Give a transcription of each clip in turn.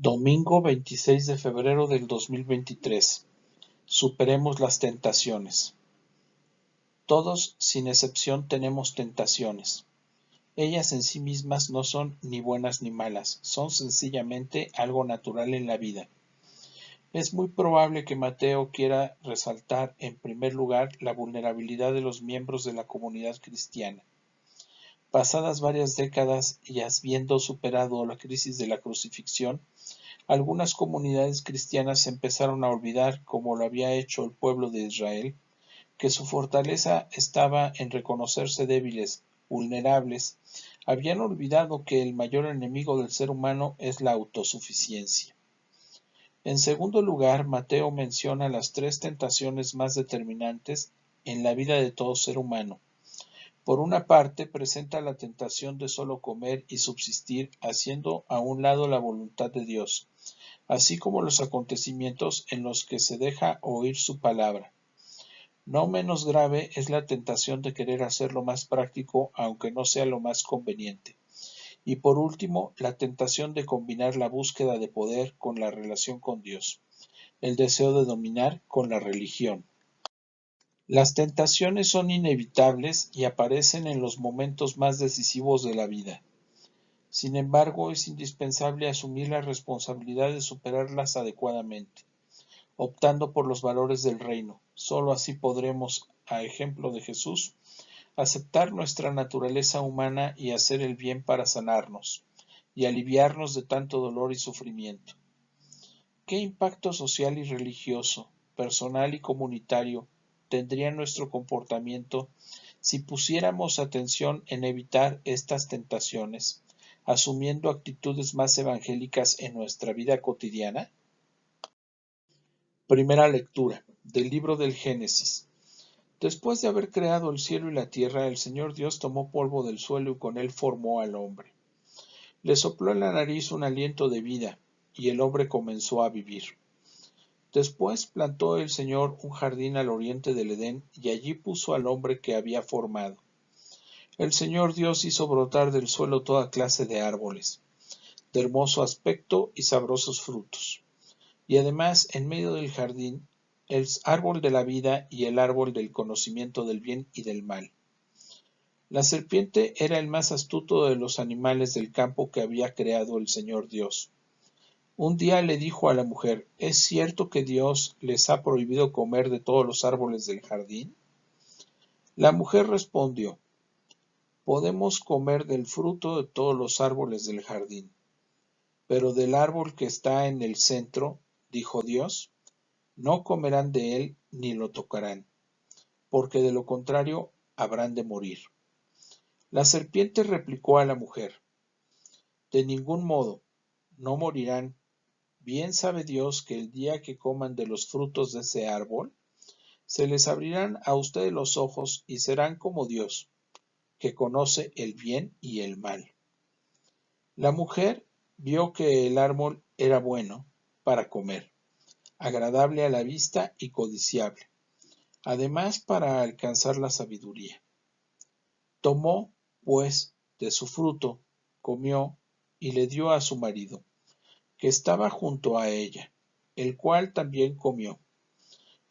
Domingo 26 de febrero del 2023. Superemos las tentaciones. Todos, sin excepción, tenemos tentaciones. Ellas en sí mismas no son ni buenas ni malas, son sencillamente algo natural en la vida. Es muy probable que Mateo quiera resaltar en primer lugar la vulnerabilidad de los miembros de la comunidad cristiana. Pasadas varias décadas y habiendo superado la crisis de la crucifixión, algunas comunidades cristianas empezaron a olvidar, como lo había hecho el pueblo de Israel, que su fortaleza estaba en reconocerse débiles, vulnerables. Habían olvidado que el mayor enemigo del ser humano es la autosuficiencia. En segundo lugar, Mateo menciona las tres tentaciones más determinantes en la vida de todo ser humano. Por una parte, presenta la tentación de solo comer y subsistir, haciendo a un lado la voluntad de Dios, así como los acontecimientos en los que se deja oír su palabra. No menos grave es la tentación de querer hacer lo más práctico, aunque no sea lo más conveniente. Y por último, la tentación de combinar la búsqueda de poder con la relación con Dios, el deseo de dominar con la religión. Las tentaciones son inevitables y aparecen en los momentos más decisivos de la vida. Sin embargo, es indispensable asumir la responsabilidad de superarlas adecuadamente, optando por los valores del reino. Solo así podremos, a ejemplo de Jesús, aceptar nuestra naturaleza humana y hacer el bien para sanarnos y aliviarnos de tanto dolor y sufrimiento. ¿Qué impacto social y religioso, personal y comunitario tendría nuestro comportamiento si pusiéramos atención en evitar estas tentaciones, asumiendo actitudes más evangélicas en nuestra vida cotidiana? Primera lectura del libro del Génesis. Después de haber creado el cielo y la tierra, el Señor Dios tomó polvo del suelo y con él formó al hombre. Le sopló en la nariz un aliento de vida, y el hombre comenzó a vivir. Después plantó el Señor un jardín al oriente del Edén, y allí puso al hombre que había formado. El Señor Dios hizo brotar del suelo toda clase de árboles, de hermoso aspecto y sabrosos frutos. Y además, en medio del jardín, el árbol de la vida y el árbol del conocimiento del bien y del mal. La serpiente era el más astuto de los animales del campo que había creado el Señor Dios. Un día le dijo a la mujer: ¿Es cierto que Dios les ha prohibido comer de todos los árboles del jardín? La mujer respondió: Podemos comer del fruto de todos los árboles del jardín, pero del árbol que está en el centro, dijo Dios, no comerán de él ni lo tocarán, porque de lo contrario habrán de morir. La serpiente replicó a la mujer: De ningún modo, no morirán. Bien sabe Dios que el día que coman de los frutos de ese árbol, se les abrirán a ustedes los ojos y serán como Dios, que conoce el bien y el mal. La mujer vio que el árbol era bueno para comer, agradable a la vista y codiciable, además para alcanzar la sabiduría. Tomó, pues, de su fruto, comió y le dio a su marido, que estaba junto a ella, el cual también comió.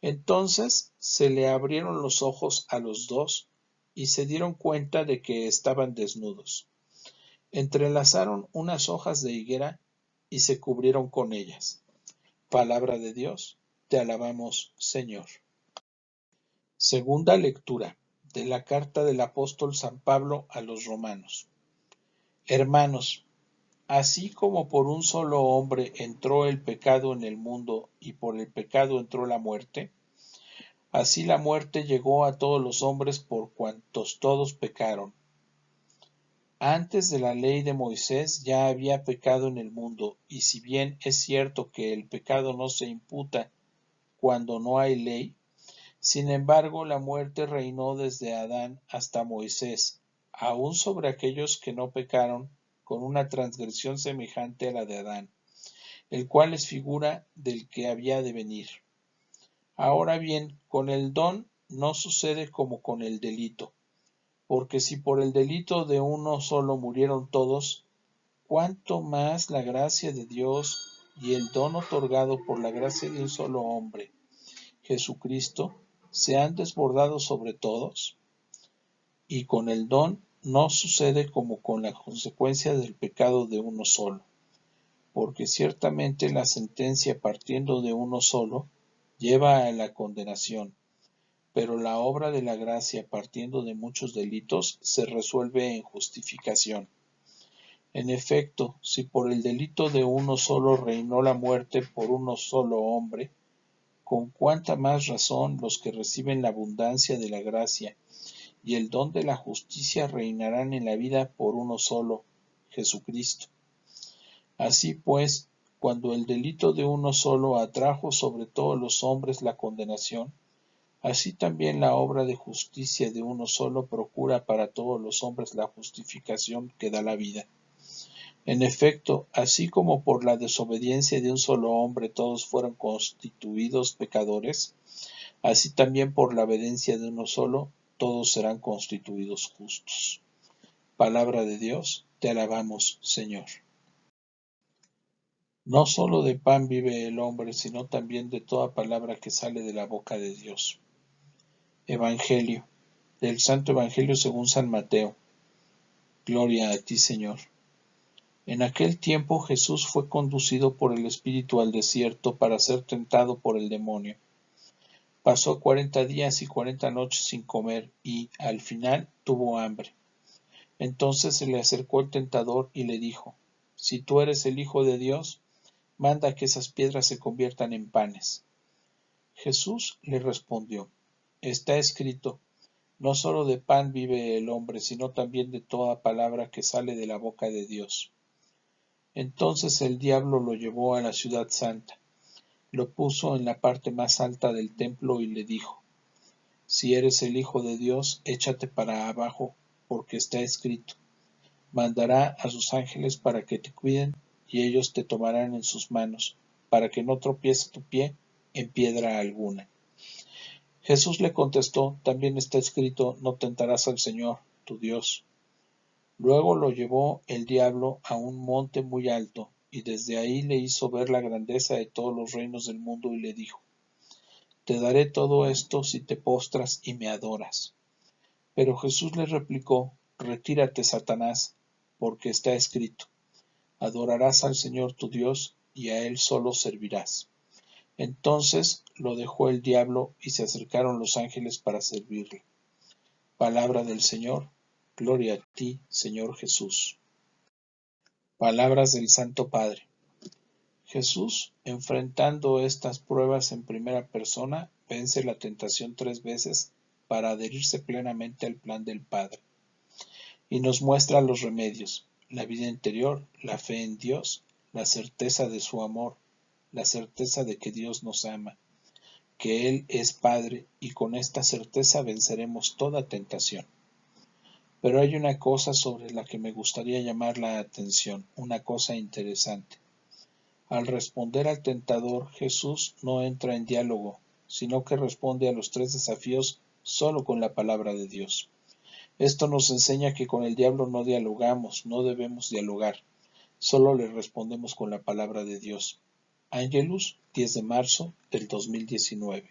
Entonces se le abrieron los ojos a los dos y se dieron cuenta de que estaban desnudos. Entrelazaron unas hojas de higuera y se cubrieron con ellas. Palabra de Dios, te alabamos, Señor. Segunda lectura de la carta del apóstol San Pablo a los romanos. Hermanos, así como por un solo hombre entró el pecado en el mundo y por el pecado entró la muerte, así la muerte llegó a todos los hombres por cuantos todos pecaron. Antes de la ley de Moisés ya había pecado en el mundo, y si bien es cierto que el pecado no se imputa cuando no hay ley, sin embargo la muerte reinó desde Adán hasta Moisés, aun sobre aquellos que no pecaron con una transgresión semejante a la de Adán, el cual es figura del que había de venir. Ahora bien, con el don no sucede como con el delito, porque si por el delito de uno solo murieron todos, ¿cuánto más la gracia de Dios y el don otorgado por la gracia de un solo hombre, Jesucristo, se han desbordado sobre todos? Y con el don no sucede como con la consecuencia del pecado de uno solo, porque ciertamente la sentencia partiendo de uno solo lleva a la condenación, pero la obra de la gracia partiendo de muchos delitos se resuelve en justificación. En efecto, si por el delito de uno solo reinó la muerte por uno solo hombre, con cuánta más razón los que reciben la abundancia de la gracia y el don de la justicia reinarán en la vida por uno solo, Jesucristo. Así pues, cuando el delito de uno solo atrajo sobre todos los hombres la condenación, así también la obra de justicia de uno solo procura para todos los hombres la justificación que da la vida. En efecto, así como por la desobediencia de un solo hombre todos fueron constituidos pecadores, así también por la obediencia de uno solo todos serán constituidos justos. Palabra de Dios, te alabamos, Señor. No solo de pan vive el hombre, sino también de toda palabra que sale de la boca de Dios. Evangelio, del Santo Evangelio según San Mateo. Gloria a ti, Señor. En aquel tiempo Jesús fue conducido por el Espíritu al desierto para ser tentado por el demonio. Pasó 40 días y 40 noches sin comer y, al final, tuvo hambre. Entonces se le acercó el tentador y le dijo: Si tú eres el Hijo de Dios, manda que esas piedras se conviertan en panes. Jesús le respondió: Está escrito, no solo de pan vive el hombre, sino también de toda palabra que sale de la boca de Dios. Entonces el diablo lo llevó a la ciudad santa, lo puso en la parte más alta del templo y le dijo: Si eres el Hijo de Dios, échate para abajo, porque está escrito, mandará a sus ángeles para que te cuiden, y ellos te tomarán en sus manos, para que no tropiece tu pie en piedra alguna. Jesús le contestó: También está escrito, no tentarás al Señor, tu Dios. Luego lo llevó el diablo a un monte muy alto, y desde ahí le hizo ver la grandeza de todos los reinos del mundo y le dijo: Te daré todo esto si te postras y me adoras. Pero Jesús le replicó: Retírate, Satanás, porque está escrito, adorarás al Señor tu Dios y a Él solo servirás. Entonces lo dejó el diablo y se acercaron los ángeles para servirle. Palabra del Señor. Gloria a ti, Señor Jesús. Palabras del Santo Padre. Jesús, enfrentando estas pruebas en primera persona, vence la tentación 3 veces para adherirse plenamente al plan del Padre. Y nos muestra los remedios: la vida interior, la fe en Dios, la certeza de su amor, la certeza de que Dios nos ama, que Él es Padre, y con esta certeza venceremos toda tentación. Pero hay una cosa sobre la que me gustaría llamar la atención, una cosa interesante. Al responder al tentador, Jesús no entra en diálogo, sino que responde a los 3 desafíos solo con la palabra de Dios. Esto nos enseña que con el diablo no dialogamos, no debemos dialogar, solo le respondemos con la palabra de Dios. Ángelus, 10 de marzo del 2019.